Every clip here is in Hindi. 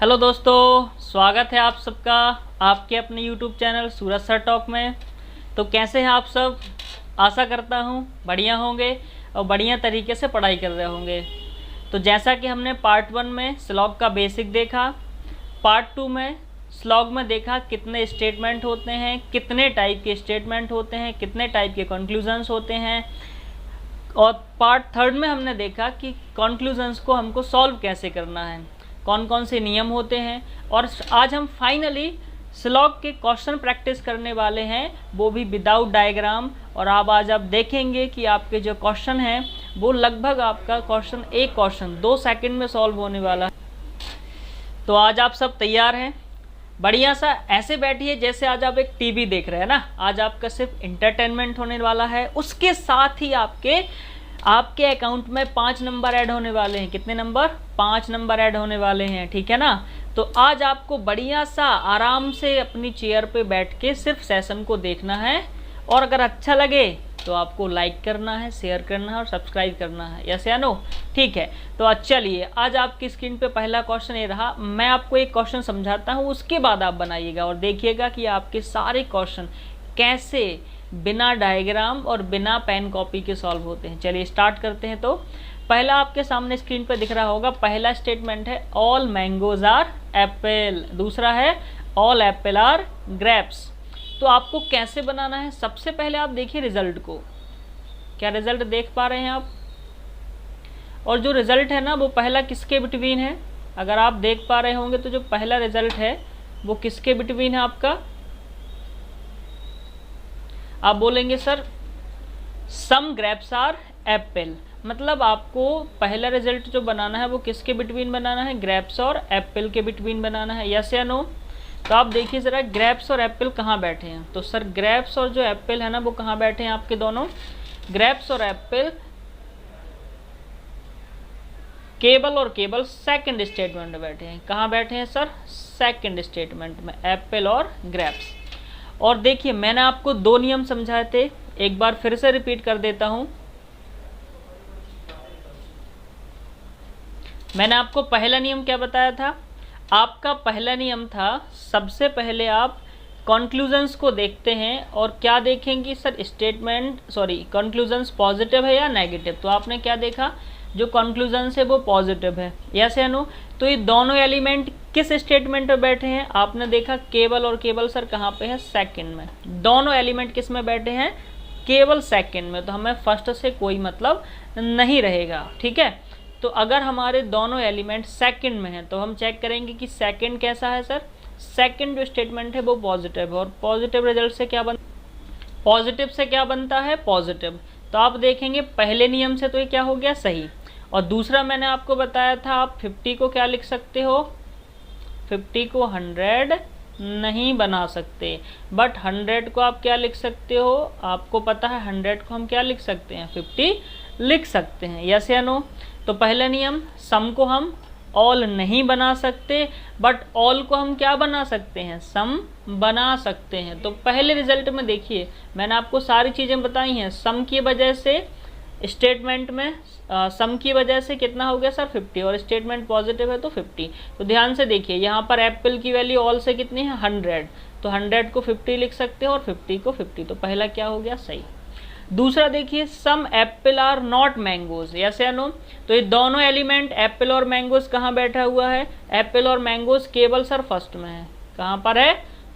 हेलो दोस्तों, स्वागत है आप सबका आपके अपने YouTube चैनल सूरज सर टॉक में। तो कैसे हैं आप सब? आशा करता हूँ बढ़िया होंगे और बढ़िया तरीके से पढ़ाई कर रहे होंगे। तो जैसा कि हमने पार्ट 1 में स्लॉग का बेसिक देखा, पार्ट 2 में स्लॉग में देखा कितने स्टेटमेंट होते हैं, कितने टाइप के स्टेटमेंट होते हैं, कितने टाइप के कंक्लूजन्स होते हैं, और पार्ट 3 में हमने देखा कि कंक्लूजन्स को हमको सॉल्व कैसे करना है, कौन कौन से नियम होते हैं। और आज हम फाइनली स्लॉग के क्वेश्चन प्रैक्टिस करने वाले हैं, वो भी विदाउट डायग्राम। और आज आप देखेंगे कि आपके जो क्वेश्चन हैं वो लगभग आपका एक क्वेश्चन 2 सेकंड में सॉल्व होने वाला है। तो आज आप सब तैयार हैं? बढ़िया सा ऐसे बैठिए जैसे आज आप एक टीवी देख रहे हैं ना। आज आपका सिर्फ इंटरटेनमेंट होने वाला है, उसके साथ ही आपके अकाउंट में 5 नंबर ऐड होने वाले हैं। कितने नंबर? 5 नंबर ऐड होने वाले हैं, ठीक है ना। तो आज आपको बढ़िया सा आराम से अपनी चेयर पे बैठ के सिर्फ सेशन को देखना है, और अगर अच्छा लगे तो आपको लाइक करना है, शेयर करना है और सब्सक्राइब करना है। यस या नो? ठीक है। तो चलिए, आज आपकी स्क्रीन पे पहला क्वेश्चन ये रहा। मैं आपको एक क्वेश्चन समझाता हूँ, उसके बाद आप बनाइएगा और देखिएगा कि आपके सारे क्वेश्चन कैसे बिना डायग्राम और बिना पेन कॉपी के सॉल्व होते हैं। चलिए स्टार्ट करते हैं। तो पहला आपके सामने स्क्रीन पे दिख रहा होगा, पहला स्टेटमेंट है ऑल मैंगोज आर एप्पल। दूसरा है ऑल एप्पल आर ग्रेप्स। तो आपको कैसे बनाना है? सबसे पहले आप देखिए रिजल्ट को। क्या रिजल्ट देख पा रहे हैं आप? और जो रिजल्ट है ना, वो पहला किसके बिटवीन है? अगर आप देख पा रहे होंगे तो जो पहला रिजल्ट है वो किसके बिटवीन है आपका? आप बोलेंगे sir some grapes are apple. मतलब आपको पहला रिजल्ट जो बनाना है वो किसके बिटवीन बनाना है? ग्रेप्स और एप्पल के बिटवीन बनाना है। यस या नो? तो आप देखिए ज़रा, ग्रेप्स और एप्पल कहाँ बैठे हैं। तो सर ग्रेप्स और जो एप्पल है ना वो कहाँ बैठे हैं आपके दोनों? ग्रेप्स और एप्पल केवल सेकंड स्टेटमेंट में बैठे हैं। कहाँ बैठे हैं सर? सेकंड स्टेटमेंट में, एप्पल और ग्रेप्स। और देखिए, मैंने आपको 2 नियम समझाए थे, एक बार फिर से रिपीट कर देता हूं। मैंने आपको पहला नियम क्या बताया था? आपका पहला नियम था, सबसे पहले आप कंक्लूजन्स को देखते हैं और क्या देखेंगे सर? कंक्लूजन्स पॉजिटिव है या नेगेटिव। तो आपने क्या देखा? जो कंक्लूजन्स है वो पॉजिटिव है। यस या नो? तो ये दोनों एलिमेंट किस स्टेटमेंट में बैठे हैं? आपने देखा केवल और केवल सर कहाँ पे है? सेकंड में। दोनों एलिमेंट किस में बैठे हैं? केवल सेकंड में। तो हमें फर्स्ट से कोई मतलब नहीं रहेगा, ठीक है। तो अगर हमारे दोनों एलिमेंट सेकंड में हैं तो हम चेक करेंगे कि सेकंड कैसा है सर। सेकंड जो स्टेटमेंट है वो पॉजिटिव है, और पॉजिटिव रिजल्ट से क्या पॉजिटिव से क्या बनता है? पॉजिटिव। तो आप देखेंगे पहले नियम से तो ये क्या हो गया? सही। और दूसरा मैंने आपको बताया था, आप 50 को क्या लिख सकते हो? 50 को 100 नहीं बना सकते, बट 100 को आप क्या लिख सकते हो? आपको पता है 100 को हम क्या लिख सकते हैं? 50 लिख सकते हैं। यस या नो? तो पहला नियम, सम को हम ऑल नहीं बना सकते, बट ऑल को हम क्या बना सकते हैं? सम बना सकते हैं। तो पहले रिजल्ट में देखिए, मैंने आपको सारी चीज़ें बताई हैं। सम की वजह से स्टेटमेंट में सम की वजह से कितना हो गया सर? 50, और स्टेटमेंट पॉजिटिव है तो 50। तो ध्यान से देखिए, यहाँ पर एप्पल की वैल्यू ऑल से कितनी है? 100। तो 100 को 50 लिख सकते हो और 50 को 50। तो पहला क्या हो गया? सही। दूसरा देखिए, some apple are not mangoes. Yes या नो? तो ये दोनों एलिमेंट एप्पल और मैंगोज कहाँ बैठा हुआ है? एप्पल और मैंगोज केवल सर फर्स्ट में है। कहाँ पर है?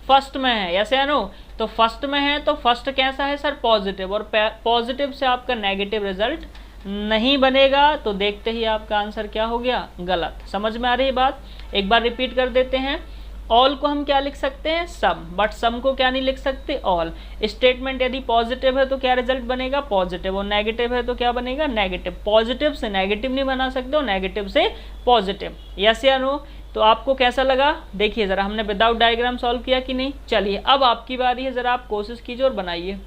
फर्स्ट में है। यस या नो? तो फर्स्ट में है तो फर्स्ट कैसा है सर? पॉजिटिव। और पॉजिटिव से आपका नेगेटिव रिजल्ट नहीं बनेगा। तो देखते ही आपका आंसर क्या हो गया? गलत। समझ में आ रही है बात? एक बार रिपीट कर देते हैं। ऑल को हम क्या लिख सकते हैं? सम, बट सम को क्या नहीं लिख सकते? ऑल। स्टेटमेंट यदि पॉजिटिव है तो क्या रिजल्ट बनेगा? पॉजिटिव। और नेगेटिव है तो क्या बनेगा? नेगेटिव। पॉजिटिव से नेगेटिव नहीं बना सकते, और नेगेटिव से पॉजिटिव। यस या नो? तो आपको कैसा लगा? देखिए ज़रा, हमने विदाउट डायग्राम सॉल्व किया कि नहीं? चलिए अब आपकी बारी है, ज़रा आप कोशिश कीजिए और बनाइए।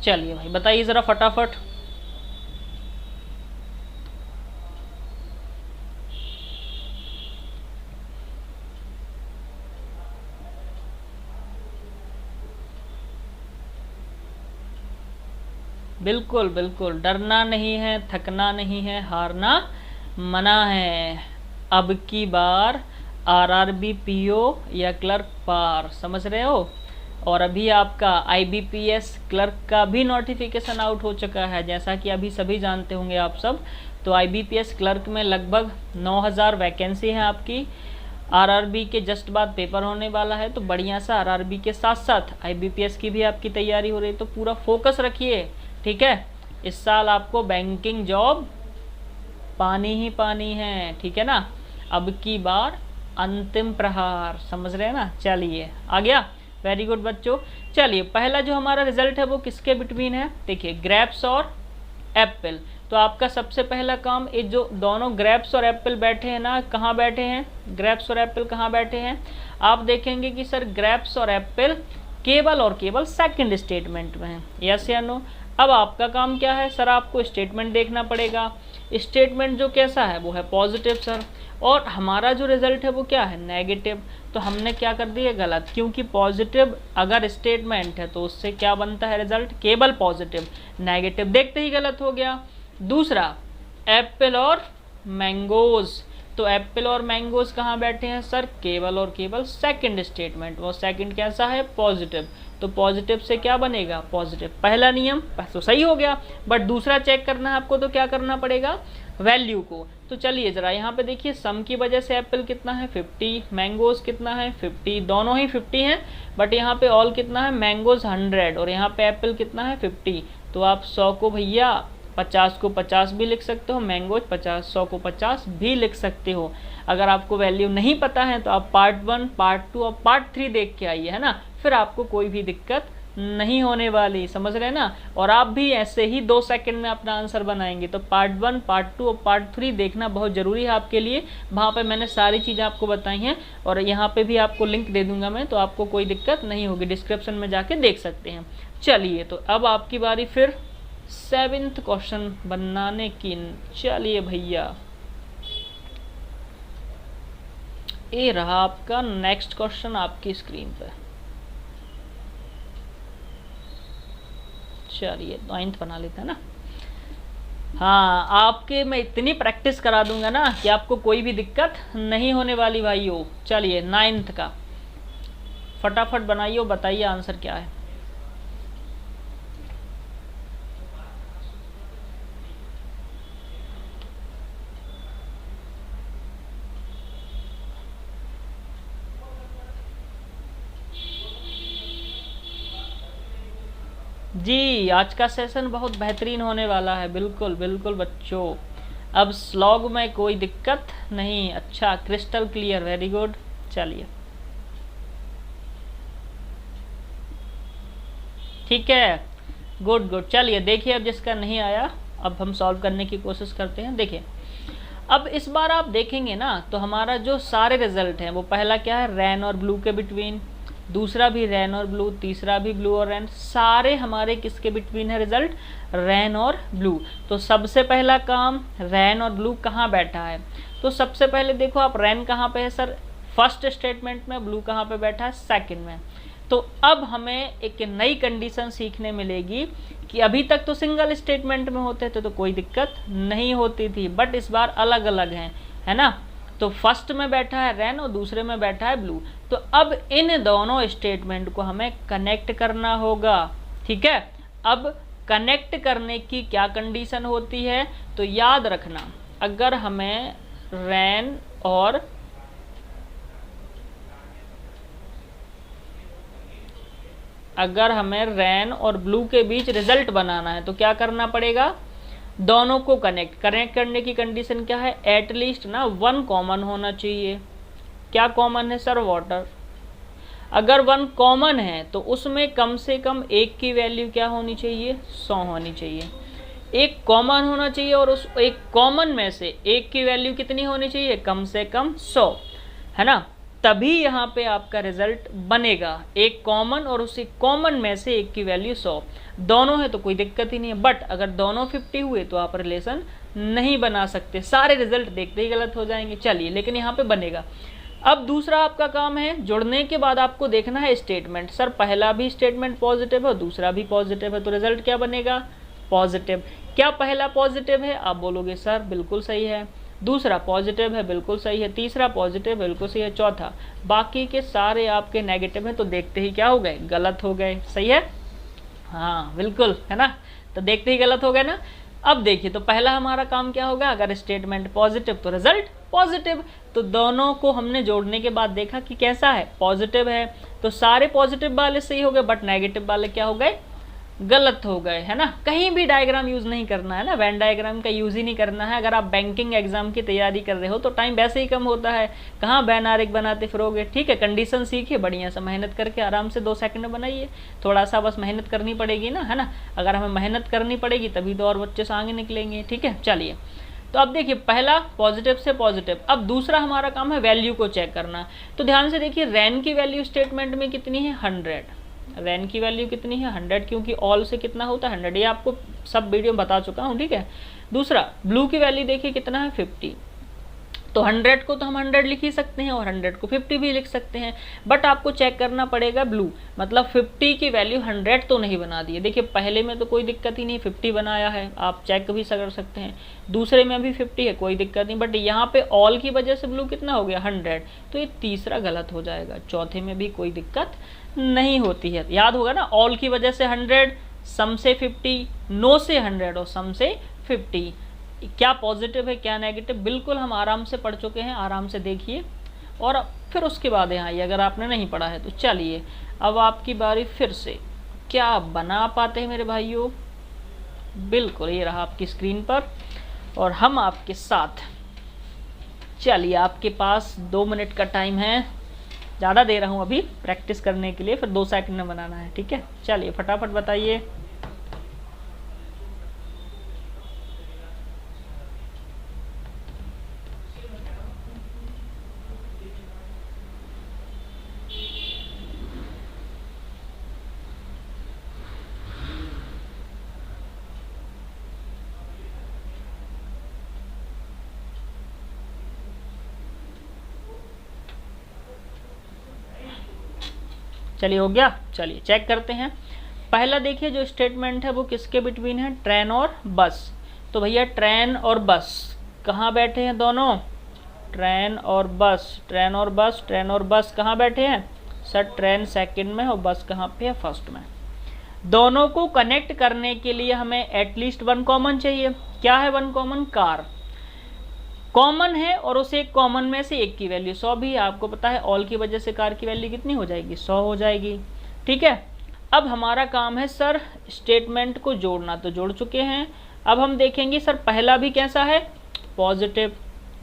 चलिए भाई बताइए ज़रा फटाफट। बिल्कुल बिल्कुल, डरना नहीं है, थकना नहीं है, हारना मना है। अब की बार आरआरबी पीओ या क्लर्क पार, समझ रहे हो। और अभी आपका आईबीपीएस क्लर्क का भी नोटिफिकेशन आउट हो चुका है, जैसा कि अभी सभी जानते होंगे आप सब। तो आईबीपीएस क्लर्क में लगभग 9000 वैकेंसी है आपकी। आरआरबी के जस्ट बाद पेपर होने वाला है, तो बढ़िया सा आरआरबी के साथ साथ आईबीपीएस की भी आपकी तैयारी हो रही है, तो पूरा फोकस रखिए, ठीक है। इस साल आपको बैंकिंग जॉब पानी ही पानी है, ठीक है ना। अब की बार अंतिम प्रहार, समझ रहे हैं ना। चलिए आ गया, वेरी गुड बच्चों। चलिए पहला जो हमारा रिजल्ट है वो किसके बिटवीन है, देखिए ग्रेप्स और एप्पल। तो आपका सबसे पहला काम, ये जो दोनों ग्रेप्स और एप्पल बैठे हैं ना, कहाँ बैठे हैं, ग्रेप्स और एप्पल कहाँ बैठे हैं। आप देखेंगे कि सर ग्रेप्स और एप्पल केवल और केवल सेकंड स्टेटमेंट में है, यस या नो। अब आपका काम क्या है सर, आपको स्टेटमेंट देखना पड़ेगा। स्टेटमेंट जो कैसा है वो है पॉजिटिव सर, और हमारा जो रिजल्ट है वो क्या है, नेगेटिव। तो हमने क्या कर दिया गलत, क्योंकि पॉजिटिव अगर स्टेटमेंट है तो उससे क्या बनता है रिजल्ट, केवल पॉजिटिव। नेगेटिव देखते ही गलत हो गया। दूसरा एप्पल और मैंगोज, तो एप्पल और मैंगोज कहाँ बैठे हैं सर, केवल और केवल सेकंड स्टेटमेंट। वो सेकंड कैसा है, पॉजिटिव। तो पॉजिटिव से क्या बनेगा, पॉजिटिव। पहला नियम तो सही हो गया, बट दूसरा चेक करना है आपको, तो क्या करना पड़ेगा, वैल्यू को। तो चलिए जरा यहाँ पे देखिए, सम की वजह से एप्पल कितना है 50, मैंगोज कितना है 50, दोनों ही 50 हैं, बट यहाँ पे ऑल कितना है, मैंगोज 100 और यहाँ पे एप्पल कितना है 50। तो आप 100 को भैया 50 को 50 भी लिख सकते हो, मैंगोज 50, 100 को 50 भी लिख सकते हो। अगर आपको वैल्यू नहीं पता है तो आप पार्ट 1, पार्ट 2 और पार्ट 3 देख के आइए, है ना, फिर आपको कोई भी दिक्कत नहीं होने वाली, समझ रहे हैं ना। और आप भी ऐसे ही 2 सेकंड में अपना आंसर बनाएंगे। तो पार्ट 1, पार्ट 2 और पार्ट 3 देखना बहुत ज़रूरी है आपके लिए। वहाँ पे मैंने सारी चीज़ें आपको बताई हैं, और यहाँ पे भी आपको लिंक दे दूंगा मैं, तो आपको कोई दिक्कत नहीं होगी, डिस्क्रिप्शन में जाके देख सकते हैं। चलिए तो अब आपकी बारी फिर 7th क्वेश्चन बनाने की। चलिए भैया, ये रहा आपका नेक्स्ट क्वेश्चन आपकी स्क्रीन पे। चलिए 9th बना लेते हैं ना। हाँ, आपके मैं इतनी प्रैक्टिस करा दूंगा ना कि आपको कोई भी दिक्कत नहीं होने वाली भाइयों। चलिए 9th का फटाफट बनाइए और बताइए आंसर क्या है। जी, आज का सेशन बहुत बेहतरीन होने वाला है, बिल्कुल बिल्कुल बच्चों। अब स्लॉग में कोई दिक्कत नहीं, अच्छा क्रिस्टल क्लियर, वेरी गुड। चलिए ठीक है, गुड गुड। चलिए देखिए, अब जिसका नहीं आया अब हम सॉल्व करने की कोशिश करते हैं। देखिए अब इस बार आप देखेंगे ना, तो हमारा जो सारे रिजल्ट हैं वो पहला क्या है, रैन और ब्लू के बिटवीन, दूसरा भी रैन और ब्लू, तीसरा भी ब्लू और रैन, सारे हमारे किसके बिटवीन है रिजल्ट, रैन और ब्लू। तो सबसे पहला काम, रैन और ब्लू कहाँ बैठा है। तो सबसे पहले देखो आप, रैन कहाँ पे है सर, फर्स्ट स्टेटमेंट में, ब्लू कहाँ पे बैठा है, सेकंड में। तो अब हमें एक नई कंडीशन सीखने मिलेगी कि अभी तक तो सिंगल स्टेटमेंट में होते थे तो कोई दिक्कत नहीं होती थी, बट इस बार अलग अलग हैं, है ना। तो फर्स्ट में बैठा है रैन और दूसरे में बैठा है ब्लू। तो अब इन दोनों स्टेटमेंट को हमें कनेक्ट करना होगा, ठीक है। अब कनेक्ट करने की क्या कंडीशन होती है, तो याद रखना, अगर हमें रैन और ब्लू के बीच रिजल्ट बनाना है तो क्या करना पड़ेगा, दोनों को कनेक्ट करने की कंडीशन क्या है, एटलीस्ट ना 1 कॉमन होना चाहिए। क्या कॉमन है सर, वाटर। अगर 1 कॉमन है तो उसमें कम से कम एक की वैल्यू क्या होनी चाहिए, 100 होनी चाहिए। एक कॉमन होना चाहिए और उस एक कॉमन में से एक की वैल्यू कितनी होनी चाहिए, कम से कम 100, है ना। तभी यहाँ पे आपका रिजल्ट बनेगा, एक कॉमन और उसी कॉमन में से एक की वैल्यू 100, दोनों है तो कोई दिक्कत ही नहीं है। बट अगर दोनों 50 हुए तो आप रिलेशन नहीं बना सकते, सारे रिजल्ट देखते ही गलत हो जाएंगे। चलिए लेकिन यहाँ पे बनेगा। अब दूसरा आपका काम है, जुड़ने के बाद आपको देखना है स्टेटमेंट। सर पहला भी स्टेटमेंट पॉजिटिव है और दूसरा भी पॉजिटिव है, तो रिजल्ट क्या बनेगा, पॉजिटिव। क्या पहला पॉजिटिव है? आप बोलोगे सर बिल्कुल सही है। दूसरा पॉजिटिव है, बिल्कुल सही है। तीसरा पॉजिटिव, बिल्कुल सही है। चौथा, बाकी के सारे आपके नेगेटिव हैं, तो देखते ही क्या हो गए? गलत हो गए। सही है, हाँ बिल्कुल, है ना। तो देखते ही गलत हो गए ना। अब देखिए, तो पहला हमारा काम क्या होगा? अगर स्टेटमेंट पॉजिटिव तो रिजल्ट पॉजिटिव। तो दोनों को हमने जोड़ने के बाद देखा कि कैसा है? पॉजिटिव है। तो सारे पॉजिटिव वाले सही हो गए, बट नेगेटिव वाले क्या हो गए? गलत हो गए, है ना। कहीं भी डायग्राम यूज नहीं करना है ना, वेन डायग्राम का यूज ही नहीं करना है। अगर आप बैंकिंग एग्जाम की तैयारी कर रहे हो तो टाइम वैसे ही कम होता है, कहाँ बैन आरेख बनाते फिरोगे। ठीक है, कंडीशन सीखिए, बढ़िया सा मेहनत करके आराम से 2 सेकंड में बनाइए। थोड़ा सा बस मेहनत करनी पड़ेगी ना, है ना। अगर हमें मेहनत करनी पड़ेगी तभी तो और बच्चे से आगे निकलेंगे। ठीक है, चलिए। तो अब देखिए, पहला पॉजिटिव से पॉजिटिव। अब दूसरा हमारा काम है वैल्यू को चेक करना। तो ध्यान से देखिए, रैन की वैल्यू स्टेटमेंट में कितनी है? 100। रैन की वैल्यू कितनी है? 100, क्योंकि ऑल से कितना होता है? 100। ये आपको सब वीडियो बता चुका हूँ। ठीक है। दूसरा, ब्लू की वैल्यू देखिए कितना है? 50। तो 100 को तो हम 100 लिख ही सकते हैं और 100 को 50 भी लिख सकते हैं, बट आपको चेक करना पड़ेगा ब्लू, मतलब 50 की वैल्यू 100 तो नहीं बना दी है। देखिए, पहले में तो कोई दिक्कत ही नहीं, 50 बनाया है, आप चेक भी कर सकते हैं। दूसरे में भी 50 है, कोई दिक्कत नहीं, बट यहाँ पे ऑल की वजह से ब्लू कितना हो गया? 100। तो ये तीसरा गलत हो जाएगा। चौथे में भी कोई दिक्कत नहीं होती है। याद होगा ना, ऑल की वजह से 100, सम से 50, नो से 100 और सम से 50। क्या पॉजिटिव है क्या नेगेटिव, बिल्कुल हम आराम से पढ़ चुके हैं। आराम से देखिए और फिर उसके बाद यहाँ आइए, अगर आपने नहीं पढ़ा है तो। चलिए, अब आपकी बारी फिर से। क्या आप बना पाते हैं मेरे भाइयों? बिल्कुल, ये रहा आपकी स्क्रीन पर और हम आपके साथ। चलिए, आपके पास 2 मिनट का टाइम है, ज़्यादा दे रहा हूँ अभी प्रैक्टिस करने के लिए, फिर 2 सेकंड में बनाना है। ठीक है, चलिए फटाफट बताइए। चलिए, हो गया। चलिए चेक करते हैं। पहला देखिए, जो स्टेटमेंट है वो किसके बिटवीन है? ट्रेन और बस। तो भैया, ट्रेन और बस कहाँ बैठे हैं दोनों? ट्रेन और बस, ट्रेन और बस, ट्रेन और बस कहाँ बैठे हैं? सर, ट्रेन सेकंड में और बस कहाँ पे है? फर्स्ट में। दोनों को कनेक्ट करने के लिए हमें एटलीस्ट 1 कॉमन चाहिए। क्या है 1 कॉमन? कार कॉमन है, और उसे एक कॉमन में से एक की वैल्यू 100 भी है। आपको पता है ऑल की वजह से कार की वैल्यू कितनी हो जाएगी? 100 हो जाएगी। ठीक है, अब हमारा काम है सर स्टेटमेंट को जोड़ना। तो जोड़ चुके हैं। अब हम देखेंगे सर, पहला भी कैसा है? पॉजिटिव।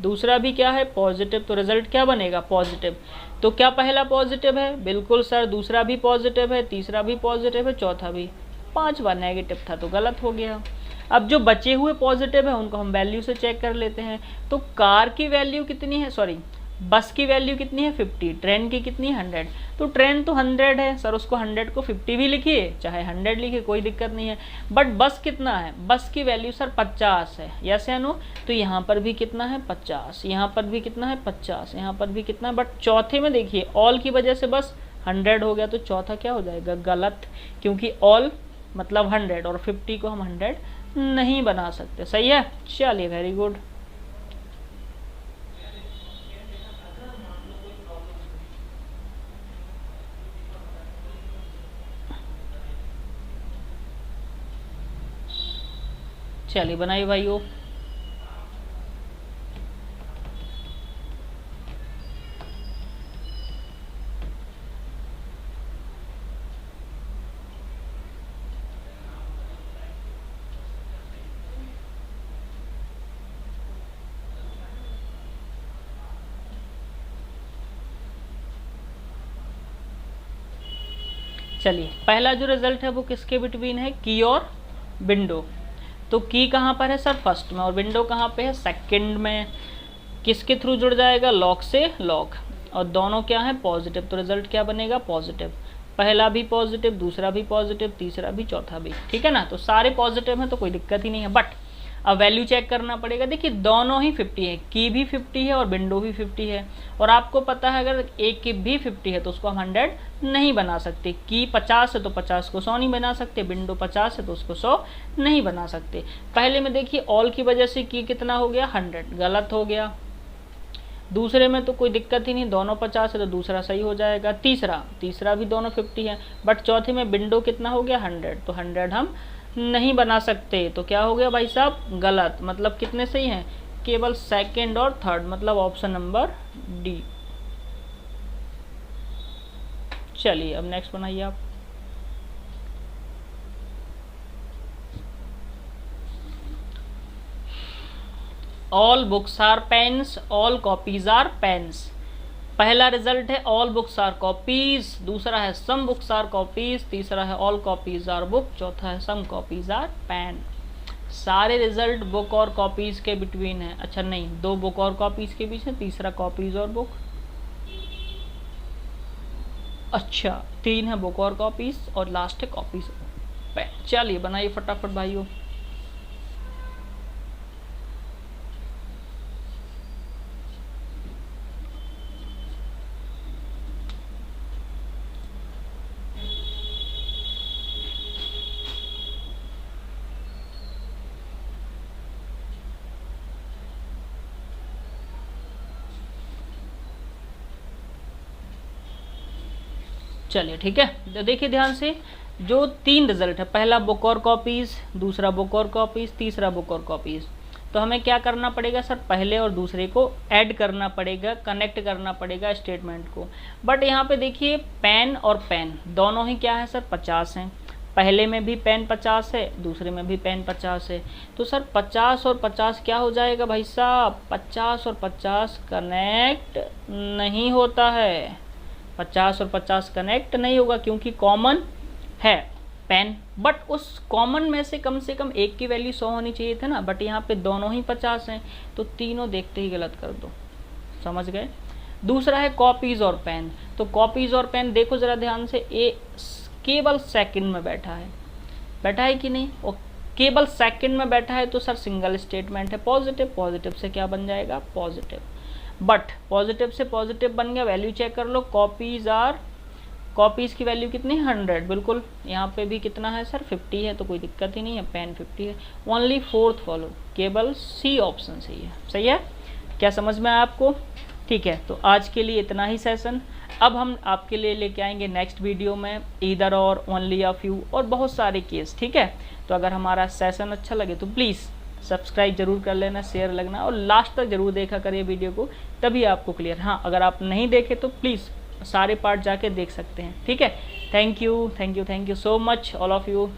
दूसरा भी क्या है? पॉजिटिव। तो रिजल्ट क्या बनेगा? पॉजिटिव। तो क्या पहला पॉजिटिव है? बिल्कुल सर। दूसरा भी पॉजिटिव है, तीसरा भी पॉजिटिव है, चौथा भी। 5 बार नेगेटिव था तो गलत हो गया। अब जो बचे हुए पॉजिटिव है उनको हम वैल्यू से चेक कर लेते हैं। तो कार की वैल्यू कितनी है? सॉरी, बस की वैल्यू कितनी है? 50। ट्रेन की कितनी? 100। तो ट्रेन तो 100 है सर, उसको 100 को 50 भी लिखिए, चाहे 100 लिखिए, कोई दिक्कत नहीं है। बट बस कितना है? बस की वैल्यू सर 50 है, यस या नो? तो यहाँ पर भी कितना है? 50। यहाँ पर भी कितना है? 50। यहाँ पर भी कितना है? बट चौथे में देखिए, ऑल की वजह से बस 100 हो गया, तो चौथा क्या हो जाएगा? गलत, क्योंकि ऑल मतलब 100 और 50 को हम 100 नहीं बना सकते। सही है, चलिए वेरी गुड। चलिए बनाइए भाइयों। चलिए, पहला जो रिजल्ट है वो किसके बिटवीन है? की और विंडो। तो की कहाँ पर है सर? फर्स्ट में। और विंडो कहाँ पे है? सेकंड में। किसके थ्रू जुड़ जाएगा? लॉक से लॉक। और दोनों क्या है? पॉजिटिव। तो रिजल्ट क्या बनेगा? पॉजिटिव। पहला भी पॉजिटिव, दूसरा भी पॉजिटिव, तीसरा भी, चौथा भी। ठीक है ना, तो सारे पॉजिटिव हैं तो कोई दिक्कत ही नहीं है। बट अब वैल्यू चेक करना पड़ेगा। देखिए दोनों ही 50 है, की भी 50 है और विंडो भी 50 है, और आपको पता है अगर एक की भी 50 है तो उसको हम 100 नहीं बना सकते। की 50 है तो 50 को 100 नहीं बना सकते, विंडो 50 है तो उसको 100 नहीं बना सकते। पहले में देखिए ऑल की वजह से की कितना हो गया 100, गलत हो गया। दूसरे में तो कोई दिक्कत ही नहीं, दोनों 50 है तो दूसरा सही हो जाएगा। तीसरा भी दोनों 50 है, बट चौथे में विंडो कितना हो गया 100, तो 100 हम नहीं बना सकते। तो क्या हो गया भाई साहब, गलत। मतलब कितने सही हैं, केवल सेकंड और थर्ड, मतलब ऑप्शन नंबर डी। चलिए अब नेक्स्ट बनाइए आप। All books are pens, all copies are pens. पहला रिजल्ट है ऑल बुक्स आर कॉपीज, दूसरा है सम बुक्स आर कॉपीज, तीसरा है ऑल कॉपीज आर बुक, चौथा है सम कॉपीज आर पेन। सारे रिजल्ट बुक और कॉपीज के बिटवीन है। अच्छा नहीं, 2 बुक और कॉपीज के बीच है, तीसरा कॉपीज और बुक। अच्छा 3 है बुक और कॉपीज, और लास्ट है कॉपीज पेन। चलिए बनाइए फटाफट भाइयों। चलिए ठीक है, तो देखिए ध्यान से, जो 3 रिजल्ट है, पहला बुक और कॉपीज, दूसरा बुक और कॉपीज, तीसरा बुक और कॉपीज, तो हमें क्या करना पड़ेगा सर, पहले और दूसरे को ऐड करना पड़ेगा, कनेक्ट करना पड़ेगा स्टेटमेंट को। बट यहाँ पे देखिए पेन और पेन दोनों ही क्या है सर 50 हैं, पहले में भी पेन 50 है, दूसरे में भी पेन 50 है, तो सर 50 और 50 क्या हो जाएगा भाई साहब, 50 और 50 कनेक्ट नहीं होता है, 50 और 50 कनेक्ट नहीं होगा क्योंकि कॉमन है पेन। बट उस कॉमन में से कम एक की वैल्यू 100 होनी चाहिए था ना, बट यहाँ पे दोनों ही 50 हैं, तो तीनों देखते ही गलत कर दो, समझ गए। दूसरा है कॉपीज और पेन, तो कॉपीज और पेन देखो जरा ध्यान से, ए केवल सेकंड में बैठा है कि नहीं, और केवल सेकंड में बैठा है तो सर सिंगल स्टेटमेंट है पॉजिटिव, पॉजिटिव से क्या बन जाएगा पॉजिटिव। बट पॉजिटिव से पॉजिटिव बन गया, वैल्यू चेक कर लो, कॉपीज की वैल्यू कितनी 100, बिल्कुल यहाँ पे भी कितना है सर 50 है, तो कोई दिक्कत ही नहीं है, पेन 50 है। ओनली फोर्थ फॉलो, केवल सी ऑप्शन सही है। क्या समझ में आया आपको, ठीक है। तो आज के लिए इतना ही सेशन, अब हम आपके लिए लेके आएंगे नेक्स्ट वीडियो में ईदर और, ओनली या फ्यू, और बहुत सारे केस, ठीक है। तो अगर हमारा सेशन अच्छा लगे तो प्लीज़ सब्सक्राइब जरूर कर लेना, शेयर लगना, और लास्ट तक जरूर देखा करिए वीडियो को, तभी आपको क्लियर। हाँ अगर आप नहीं देखे तो प्लीज़ सारे पार्ट जाके देख सकते हैं, ठीक है। Thank you so much all of you.